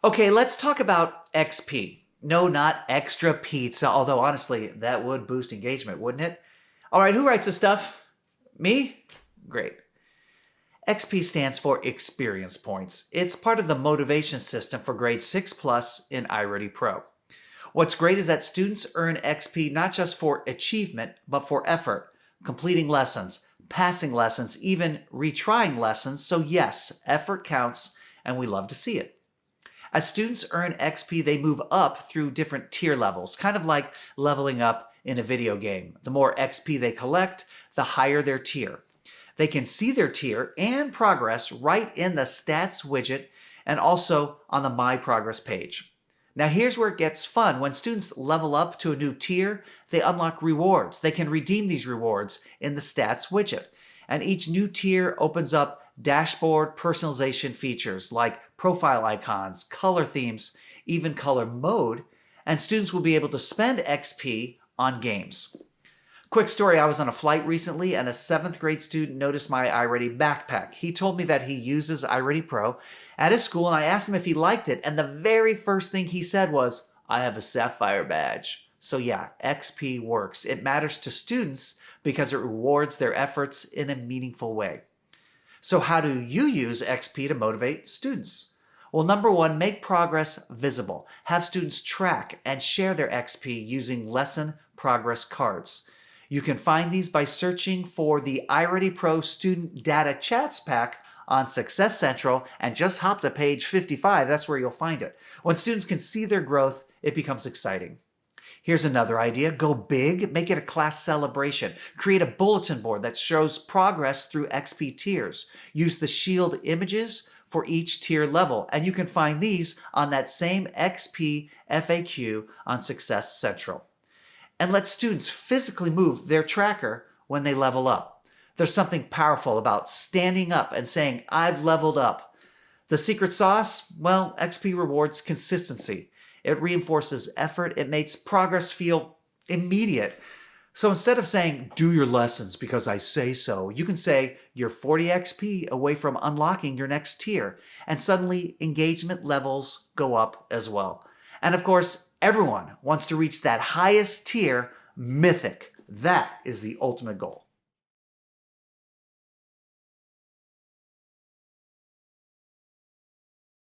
Okay, let's talk about XP. No, not extra pizza, although honestly, that would boost engagement, wouldn't it? All right, who writes this stuff? Me? Great. XP stands for Experience Points. It's part of the motivation system for grade 6 plus in iReady Pro. What's great is that students earn XP not just for achievement, but for effort, completing lessons, passing lessons, even retrying lessons. So yes, effort counts, and we love to see it. As students earn XP, they move up through different tier levels, kind of like leveling up in a video game. The more XP they collect, the higher their tier. They can see their tier and progress right in the stats widget and also on the My Progress page. Now here's where it gets fun. When students level up to a new tier, they unlock rewards. They can redeem these rewards in the stats widget. And each new tier opens up dashboard personalization features like profile icons, color themes, even color mode, and students will be able to spend XP on games. Quick story, I was on a flight recently and a 7th grade student noticed my iReady backpack. He told me that he uses iReady Pro at his school and I asked him if he liked it, and the very first thing he said was, "I have a Sapphire badge." So yeah, XP works. It matters to students because it rewards their efforts in a meaningful way. So how do you use XP to motivate students? Well, number one, make progress visible. Have students track and share their XP using lesson progress cards. You can find these by searching for the iReady Pro Student Data Chats Pack on Success Central and just hop to page 55. That's where you'll find it. When students can see their growth, it becomes exciting. Here's another idea. Go big, make it a class celebration. Create a bulletin board that shows progress through XP tiers. Use the shield images for each tier level, and you can find these on that same XP FAQ on Success Central. And let students physically move their tracker when they level up. There's something powerful about standing up and saying, "I've leveled up." The secret sauce? Well, XP rewards consistency. It reinforces effort. It makes progress feel immediate. So instead of saying, "Do your lessons because I say so," you can say, "You're 40 XP away from unlocking your next tier." And suddenly engagement levels go up as well. And of course, everyone wants to reach that highest tier, Mythic. That is the ultimate goal.